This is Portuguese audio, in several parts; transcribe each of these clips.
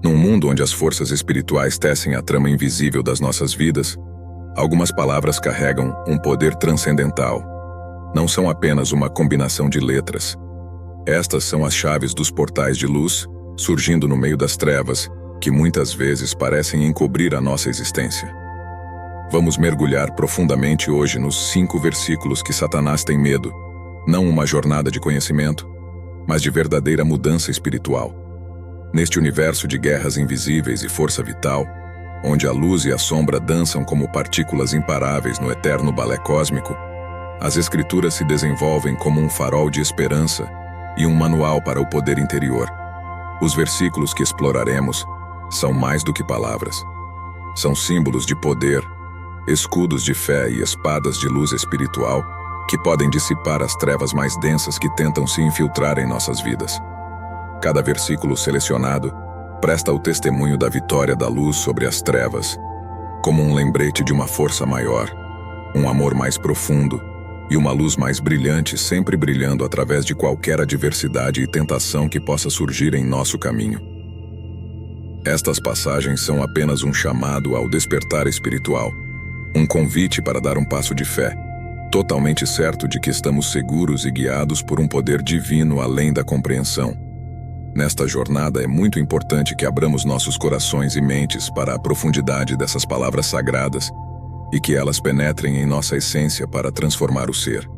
Num mundo onde as forças espirituais tecem a trama invisível das nossas vidas, algumas palavras carregam um poder transcendental. Não são apenas uma combinação de letras. Estas são as chaves dos portais de luz, surgindo no meio das trevas, que muitas vezes parecem encobrir a nossa existência. Vamos mergulhar profundamente hoje nos 5 versículos que Satanás tem medo, não uma jornada de conhecimento, mas de verdadeira mudança espiritual. Neste universo de guerras invisíveis e força vital, onde a luz e a sombra dançam como partículas imparáveis no eterno balé cósmico, as escrituras se desenvolvem como um farol de esperança e um manual para o poder interior. Os versículos que exploraremos são mais do que palavras. São símbolos de poder, escudos de fé e espadas de luz espiritual que podem dissipar as trevas mais densas que tentam se infiltrar em nossas vidas. Cada versículo selecionado presta o testemunho da vitória da luz sobre as trevas, como um lembrete de uma força maior, um amor mais profundo e uma luz mais brilhante sempre brilhando através de qualquer adversidade e tentação que possa surgir em nosso caminho. Estas passagens são apenas um chamado ao despertar espiritual, um convite para dar um passo de fé, totalmente certo de que estamos seguros e guiados por um poder divino além da compreensão. Nesta jornada é muito importante que abramos nossos corações e mentes para a profundidade dessas palavras sagradas e que elas penetrem em nossa essência para transformar o ser.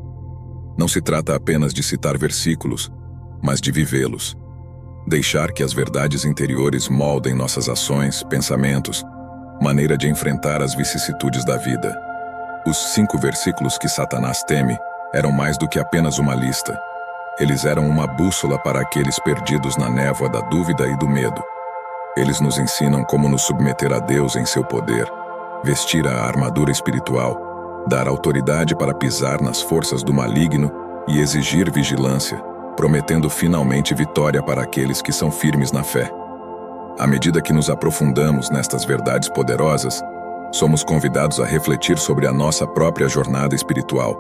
Não se trata apenas de citar versículos, mas de vivê-los. Deixar que as verdades interiores moldem nossas ações, pensamentos, maneira de enfrentar as vicissitudes da vida. Os 5 versículos que Satanás teme eram mais do que apenas uma lista. Eles eram uma bússola para aqueles perdidos na névoa da dúvida e do medo. Eles nos ensinam como nos submeter a Deus em seu poder, vestir a armadura espiritual, dar autoridade para pisar nas forças do maligno e exigir vigilância, prometendo finalmente vitória para aqueles que são firmes na fé. À medida que nos aprofundamos nestas verdades poderosas, somos convidados a refletir sobre a nossa própria jornada espiritual.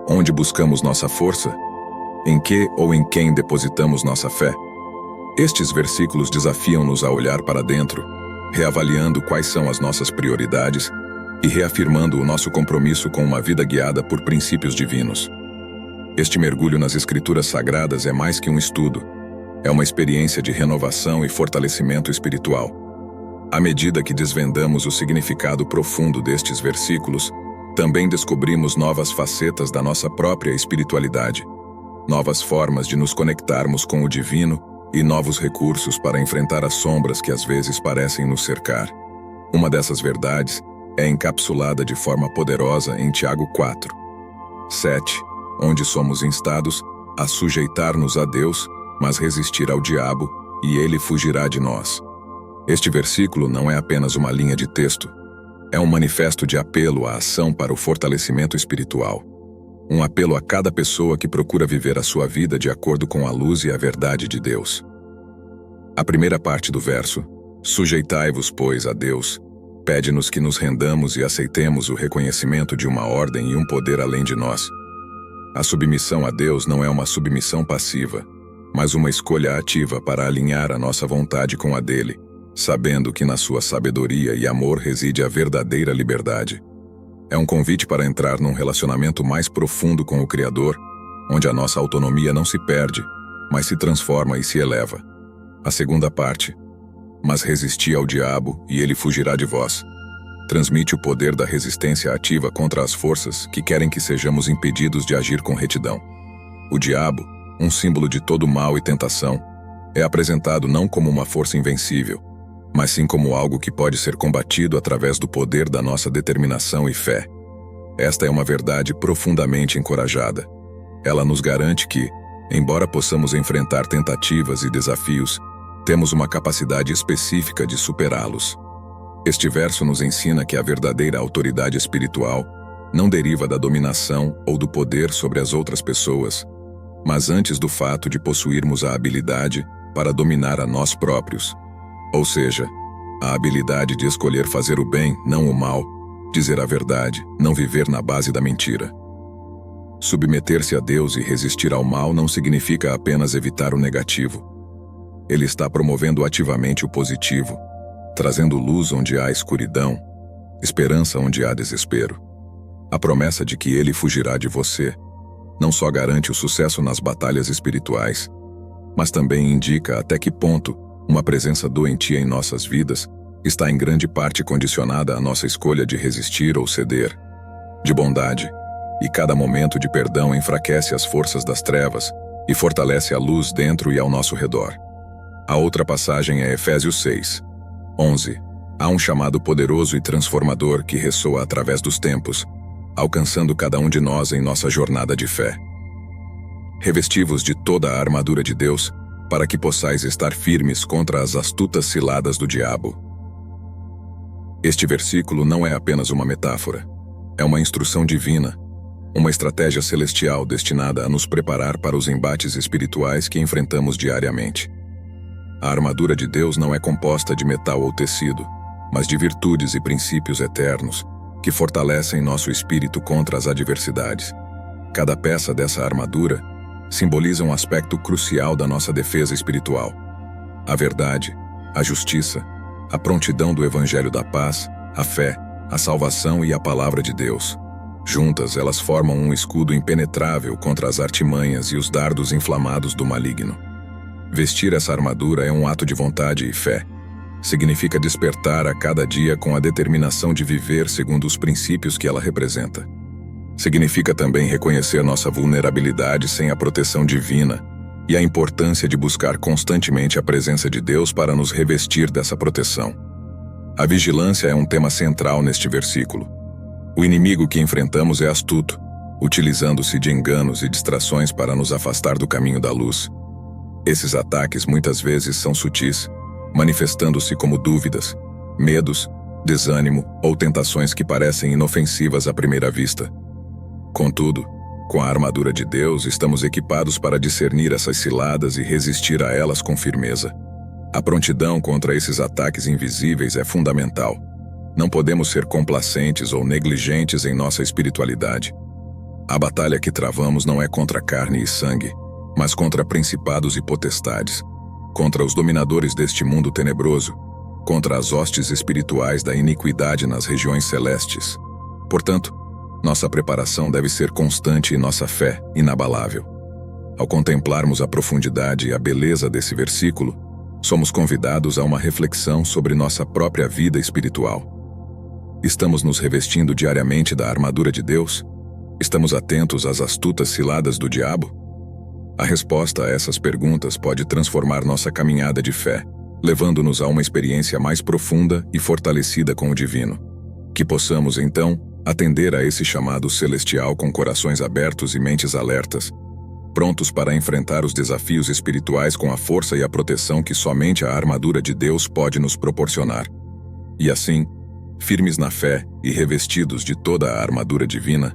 Onde buscamos nossa força? Em que ou em quem depositamos nossa fé? Estes versículos desafiam-nos a olhar para dentro, reavaliando quais são as nossas prioridades e reafirmando o nosso compromisso com uma vida guiada por princípios divinos. Este mergulho nas Escrituras Sagradas é mais que um estudo, é uma experiência de renovação e fortalecimento espiritual. À medida que desvendamos o significado profundo destes versículos, também descobrimos novas facetas da nossa própria espiritualidade, novas formas de nos conectarmos com o divino e novos recursos para enfrentar as sombras que às vezes parecem nos cercar. Uma dessas verdades é encapsulada de forma poderosa em Tiago 4:7, onde somos instados a sujeitar-nos a Deus, mas resistir ao diabo, e ele fugirá de nós. Este versículo não é apenas uma linha de texto, é um manifesto de apelo à ação para o fortalecimento espiritual. Um apelo a cada pessoa que procura viver a sua vida de acordo com a luz e a verdade de Deus. A primeira parte do verso, sujeitai-vos, pois, a Deus, pede-nos que nos rendamos e aceitemos o reconhecimento de uma ordem e um poder além de nós. A submissão a Deus não é uma submissão passiva, mas uma escolha ativa para alinhar a nossa vontade com a dele, sabendo que na sua sabedoria e amor reside a verdadeira liberdade. É um convite para entrar num relacionamento mais profundo com o Criador, onde a nossa autonomia não se perde, mas se transforma e se eleva. A segunda parte, mas resisti ao diabo e ele fugirá de vós, transmite o poder da resistência ativa contra as forças que querem que sejamos impedidos de agir com retidão. O diabo, um símbolo de todo mal e tentação, é apresentado não como uma força invencível, mas sim como algo que pode ser combatido através do poder da nossa determinação e fé. Esta é uma verdade profundamente encorajada. Ela nos garante que, embora possamos enfrentar tentativas e desafios, temos uma capacidade específica de superá-los. Este verso nos ensina que a verdadeira autoridade espiritual não deriva da dominação ou do poder sobre as outras pessoas, mas antes do fato de possuirmos a habilidade para dominar a nós próprios. Ou seja, a habilidade de escolher fazer o bem, não o mal, dizer a verdade, não viver na base da mentira. Submeter-se a Deus e resistir ao mal não significa apenas evitar o negativo. Ele está promovendo ativamente o positivo, trazendo luz onde há escuridão, esperança onde há desespero. A promessa de que ele fugirá de você não só garante o sucesso nas batalhas espirituais, mas também indica até que ponto uma presença doentia em nossas vidas está em grande parte condicionada à nossa escolha de resistir ou ceder, de bondade, e cada momento de perdão enfraquece as forças das trevas e fortalece a luz dentro e ao nosso redor. A outra passagem é Efésios 6, 11. Há um chamado poderoso e transformador que ressoa através dos tempos, alcançando cada um de nós em nossa jornada de fé. Revesti-vos de toda a armadura de Deus, para que possais estar firmes contra as astutas ciladas do diabo. Este versículo não é apenas uma metáfora, é uma instrução divina, uma estratégia celestial destinada a nos preparar para os embates espirituais que enfrentamos diariamente. A armadura de Deus não é composta de metal ou tecido, mas de virtudes e princípios eternos, que fortalecem nosso espírito contra as adversidades. Cada peça dessa armadura simboliza um aspecto crucial da nossa defesa espiritual: a verdade, a justiça, a prontidão do Evangelho da paz, a fé, a salvação e a palavra de Deus. Juntas, elas formam um escudo impenetrável contra as artimanhas e os dardos inflamados do maligno. Vestir essa armadura é um ato de vontade e fé. Significa despertar a cada dia com a determinação de viver segundo os princípios que ela representa. Significa também reconhecer nossa vulnerabilidade sem a proteção divina e a importância de buscar constantemente a presença de Deus para nos revestir dessa proteção. A vigilância é um tema central neste versículo. O inimigo que enfrentamos é astuto, utilizando-se de enganos e distrações para nos afastar do caminho da luz. Esses ataques muitas vezes são sutis, manifestando-se como dúvidas, medos, desânimo ou tentações que parecem inofensivas à primeira vista. Contudo, com a armadura de Deus, estamos equipados para discernir essas ciladas e resistir a elas com firmeza. A prontidão contra esses ataques invisíveis é fundamental. Não podemos ser complacentes ou negligentes em nossa espiritualidade. A batalha que travamos não é contra carne e sangue, mas contra principados e potestades, contra os dominadores deste mundo tenebroso, contra as hostes espirituais da iniquidade nas regiões celestes. Portanto, nossa preparação deve ser constante e nossa fé inabalável. Ao contemplarmos a profundidade e a beleza desse versículo, somos convidados a uma reflexão sobre nossa própria vida espiritual. Estamos nos revestindo diariamente da armadura de Deus? Estamos atentos às astutas ciladas do diabo? A resposta a essas perguntas pode transformar nossa caminhada de fé, levando-nos a uma experiência mais profunda e fortalecida com o divino. Que possamos, então, atender a esse chamado celestial com corações abertos e mentes alertas, prontos para enfrentar os desafios espirituais com a força e a proteção que somente a armadura de Deus pode nos proporcionar. E assim, firmes na fé e revestidos de toda a armadura divina,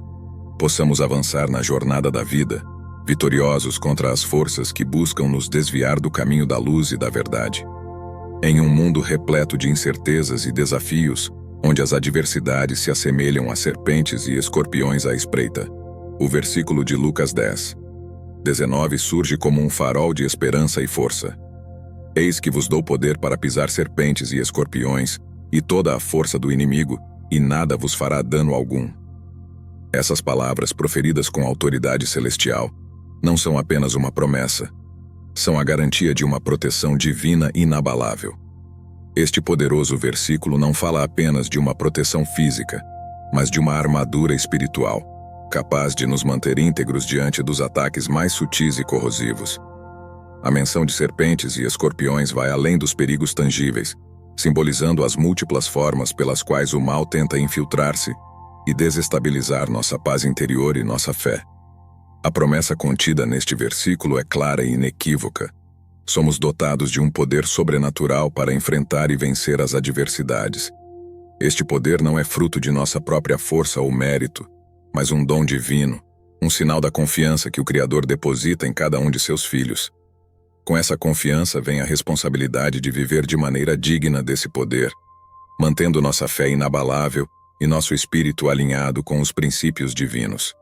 possamos avançar na jornada da vida, vitoriosos contra as forças que buscam nos desviar do caminho da luz e da verdade. Em um mundo repleto de incertezas e desafios, onde as adversidades se assemelham a serpentes e escorpiões à espreita, o versículo de Lucas 10, 19 surge como um farol de esperança e força. Eis que vos dou poder para pisar serpentes e escorpiões, e toda a força do inimigo, e nada vos fará dano algum. Essas palavras, proferidas com autoridade celestial, não são apenas uma promessa, são a garantia de uma proteção divina inabalável. Este poderoso versículo não fala apenas de uma proteção física, mas de uma armadura espiritual, capaz de nos manter íntegros diante dos ataques mais sutis e corrosivos. A menção de serpentes e escorpiões vai além dos perigos tangíveis, simbolizando as múltiplas formas pelas quais o mal tenta infiltrar-se e desestabilizar nossa paz interior e nossa fé. A promessa contida neste versículo é clara e inequívoca. Somos dotados de um poder sobrenatural para enfrentar e vencer as adversidades. Este poder não é fruto de nossa própria força ou mérito, mas um dom divino, um sinal da confiança que o Criador deposita em cada um de seus filhos. Com essa confiança vem a responsabilidade de viver de maneira digna desse poder, mantendo nossa fé inabalável e nosso espírito alinhado com os princípios divinos.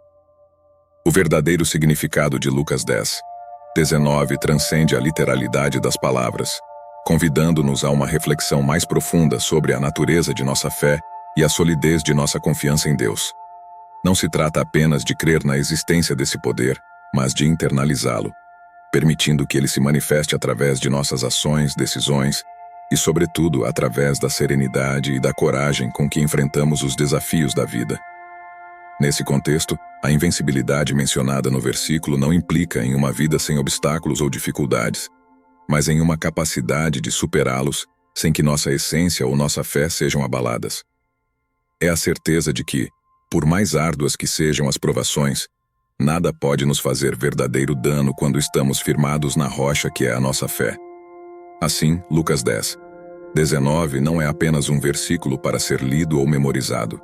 O verdadeiro significado de Lucas 10, 19 transcende a literalidade das palavras, convidando-nos a uma reflexão mais profunda sobre a natureza de nossa fé e a solidez de nossa confiança em Deus. Não se trata apenas de crer na existência desse poder, mas de internalizá-lo, permitindo que ele se manifeste através de nossas ações, decisões e, sobretudo, através da serenidade e da coragem com que enfrentamos os desafios da vida. Nesse contexto, a invencibilidade mencionada no versículo não implica em uma vida sem obstáculos ou dificuldades, mas em uma capacidade de superá-los sem que nossa essência ou nossa fé sejam abaladas. É a certeza de que, por mais árduas que sejam as provações, nada pode nos fazer verdadeiro dano quando estamos firmados na rocha que é a nossa fé. Assim, Lucas 10, 19 não é apenas um versículo para ser lido ou memorizado.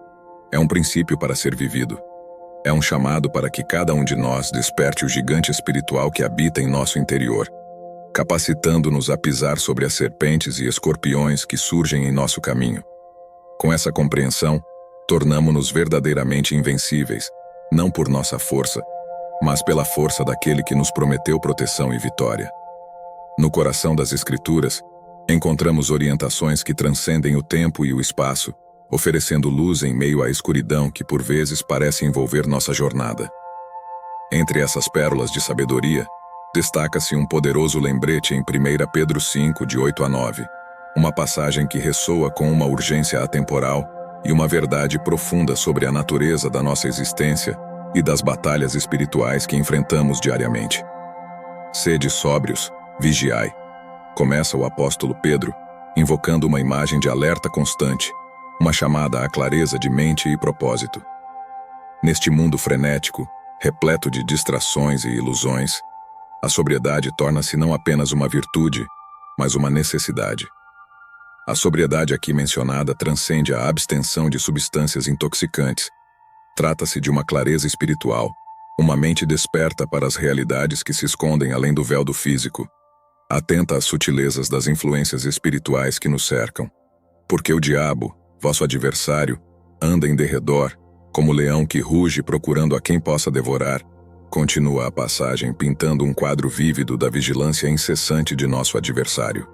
É um princípio para ser vivido. É um chamado para que cada um de nós desperte o gigante espiritual que habita em nosso interior, capacitando-nos a pisar sobre as serpentes e escorpiões que surgem em nosso caminho. Com essa compreensão, tornamo-nos verdadeiramente invencíveis, não por nossa força, mas pela força daquele que nos prometeu proteção e vitória. No coração das Escrituras, encontramos orientações que transcendem o tempo e o espaço, oferecendo luz em meio à escuridão que por vezes parece envolver nossa jornada. Entre essas pérolas de sabedoria, destaca-se um poderoso lembrete em 1 Pedro 5, de 8 a 9, uma passagem que ressoa com uma urgência atemporal e uma verdade profunda sobre a natureza da nossa existência e das batalhas espirituais que enfrentamos diariamente. Sede sóbrios, vigiai. Começa o apóstolo Pedro, invocando uma imagem de alerta constante, uma chamada à clareza de mente e propósito. Neste mundo frenético, repleto de distrações e ilusões, a sobriedade torna-se não apenas uma virtude, mas uma necessidade. A sobriedade aqui mencionada transcende a abstenção de substâncias intoxicantes. Trata-se de uma clareza espiritual, uma mente desperta para as realidades que se escondem além do véu do físico, atenta às sutilezas das influências espirituais que nos cercam. Porque o diabo, vosso adversário, anda em derredor, como leão que ruge procurando a quem possa devorar, continua a passagem pintando um quadro vívido da vigilância incessante de nosso adversário.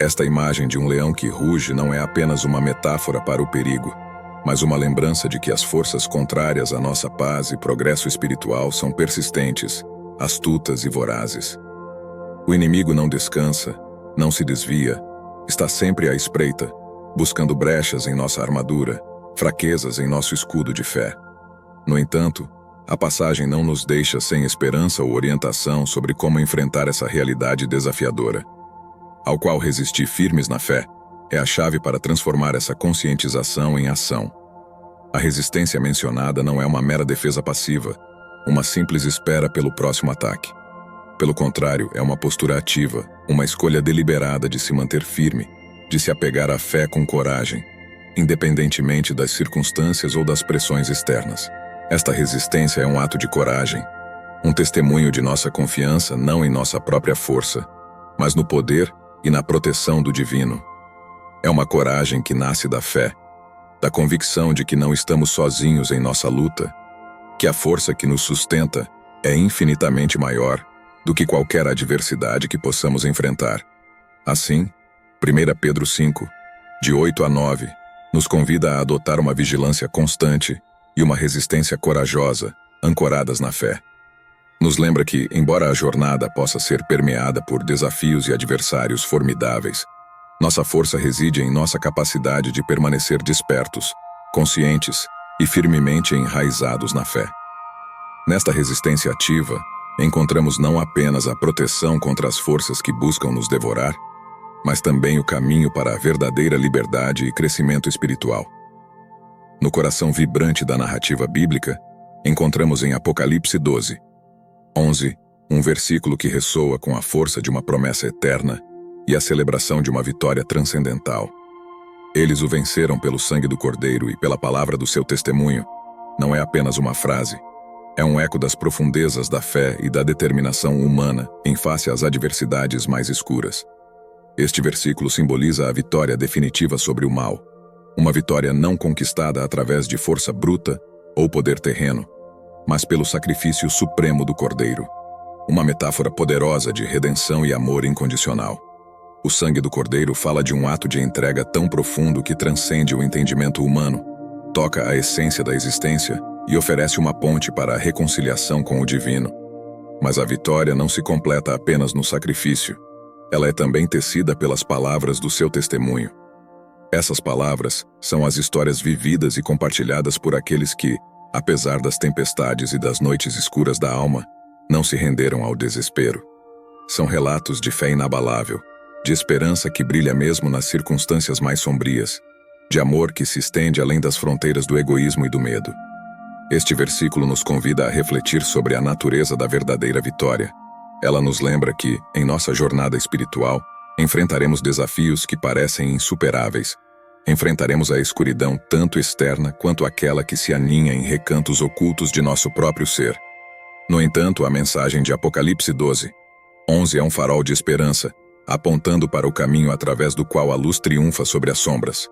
Esta imagem de um leão que ruge não é apenas uma metáfora para o perigo, mas uma lembrança de que as forças contrárias à nossa paz e progresso espiritual são persistentes, astutas e vorazes. O inimigo não descansa, não se desvia, está sempre à espreita, buscando brechas em nossa armadura, fraquezas em nosso escudo de fé. No entanto, a passagem não nos deixa sem esperança ou orientação sobre como enfrentar essa realidade desafiadora, ao qual resistir firmes na fé é a chave para transformar essa conscientização em ação. A resistência mencionada não é uma mera defesa passiva, uma simples espera pelo próximo ataque. Pelo contrário, é uma postura ativa, uma escolha deliberada de se manter firme, de se apegar à fé com coragem, independentemente das circunstâncias ou das pressões externas. Esta resistência é um ato de coragem, um testemunho de nossa confiança não em nossa própria força, mas no poder e na proteção do divino. É uma coragem que nasce da fé, da convicção de que não estamos sozinhos em nossa luta, que a força que nos sustenta é infinitamente maior do que qualquer adversidade que possamos enfrentar. Assim, 1 Pedro 5, de 8 a 9, nos convida a adotar uma vigilância constante e uma resistência corajosa, ancoradas na fé. Nos lembra que, embora a jornada possa ser permeada por desafios e adversários formidáveis, nossa força reside em nossa capacidade de permanecer despertos, conscientes e firmemente enraizados na fé. Nesta resistência ativa, encontramos não apenas a proteção contra as forças que buscam nos devorar, mas também o caminho para a verdadeira liberdade e crescimento espiritual. No coração vibrante da narrativa bíblica, encontramos em Apocalipse 12, 11, um versículo que ressoa com a força de uma promessa eterna e a celebração de uma vitória transcendental. Eles o venceram pelo sangue do Cordeiro e pela palavra do seu testemunho. Não é apenas uma frase, é um eco das profundezas da fé e da determinação humana em face às adversidades mais escuras. Este versículo simboliza a vitória definitiva sobre o mal, uma vitória não conquistada através de força bruta ou poder terreno, mas pelo sacrifício supremo do Cordeiro. uma metáfora poderosa de redenção e amor incondicional. O sangue do Cordeiro fala de um ato de entrega tão profundo que transcende o entendimento humano, toca a essência da existência e oferece uma ponte para a reconciliação com o divino. Mas a vitória não se completa apenas no sacrifício. Ela é também tecida pelas palavras do seu testemunho. Essas palavras são as histórias vividas e compartilhadas por aqueles que, apesar das tempestades e das noites escuras da alma, não se renderam ao desespero. São relatos de fé inabalável, de esperança que brilha mesmo nas circunstâncias mais sombrias, de amor que se estende além das fronteiras do egoísmo e do medo. Este versículo nos convida a refletir sobre a natureza da verdadeira vitória. Ela nos lembra que, em nossa jornada espiritual, enfrentaremos desafios que parecem insuperáveis. Enfrentaremos a escuridão tanto externa quanto aquela que se aninha em recantos ocultos de nosso próprio ser. No entanto, a mensagem de Apocalipse 12:11 é um farol de esperança, apontando para o caminho através do qual a luz triunfa sobre as sombras.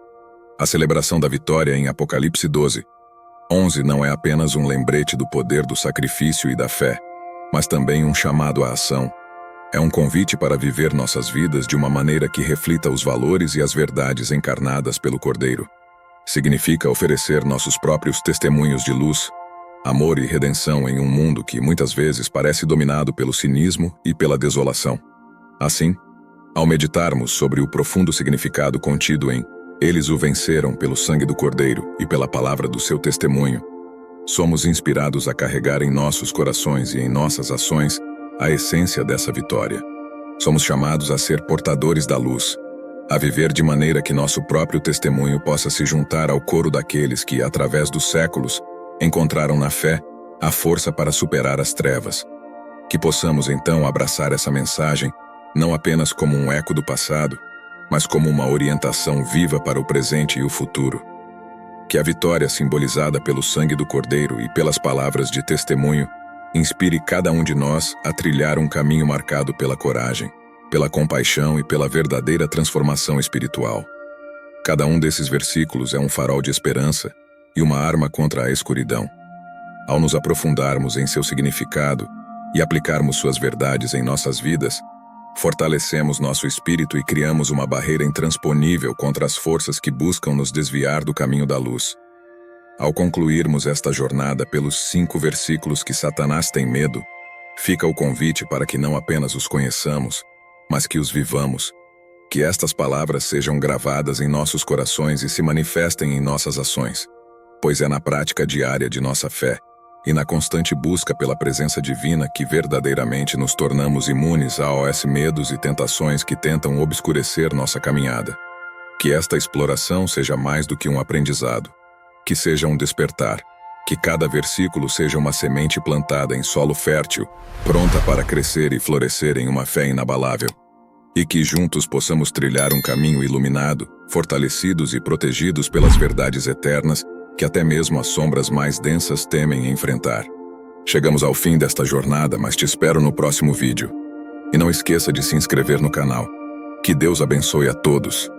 A celebração da vitória em Apocalipse 12:11 não é apenas um lembrete do poder do sacrifício e da fé, mas também um chamado à ação. É um convite para viver nossas vidas de uma maneira que reflita os valores e as verdades encarnadas pelo Cordeiro. Significa oferecer nossos próprios testemunhos de luz, amor e redenção em um mundo que muitas vezes parece dominado pelo cinismo e pela desolação. Assim, ao meditarmos sobre o profundo significado contido em "Eles o venceram pelo sangue do Cordeiro e pela palavra do seu testemunho", somos inspirados a carregar em nossos corações e em nossas ações a essência dessa vitória. Somos chamados a ser portadores da luz, a viver de maneira que nosso próprio testemunho possa se juntar ao coro daqueles que, através dos séculos, encontraram na fé a força para superar as trevas. Que possamos então abraçar essa mensagem não apenas como um eco do passado, mas como uma orientação viva para o presente e o futuro. Que a vitória simbolizada pelo sangue do Cordeiro e pelas palavras de testemunho inspire cada um de nós a trilhar um caminho marcado pela coragem, pela compaixão e pela verdadeira transformação espiritual. Cada um desses versículos é um farol de esperança e uma arma contra a escuridão. Ao nos aprofundarmos em seu significado e aplicarmos suas verdades em nossas vidas, fortalecemos nosso espírito e criamos uma barreira intransponível contra as forças que buscam nos desviar do caminho da luz. Ao concluirmos esta jornada pelos 5 versículos que Satanás tem medo, fica o convite para que não apenas os conheçamos, mas que os vivamos. Que estas palavras sejam gravadas em nossos corações e se manifestem em nossas ações, pois é na prática diária de nossa fé e na constante busca pela presença divina que verdadeiramente nos tornamos imunes aos medos e tentações que tentam obscurecer nossa caminhada. Que esta exploração seja mais do que um aprendizado, que seja um despertar, que cada versículo seja uma semente plantada em solo fértil, pronta para crescer e florescer em uma fé inabalável. E que juntos possamos trilhar um caminho iluminado, fortalecidos e protegidos pelas verdades eternas que até mesmo as sombras mais densas temem enfrentar. Chegamos ao fim desta jornada, mas te espero no próximo vídeo. E não esqueça de se inscrever no canal. Que Deus abençoe a todos.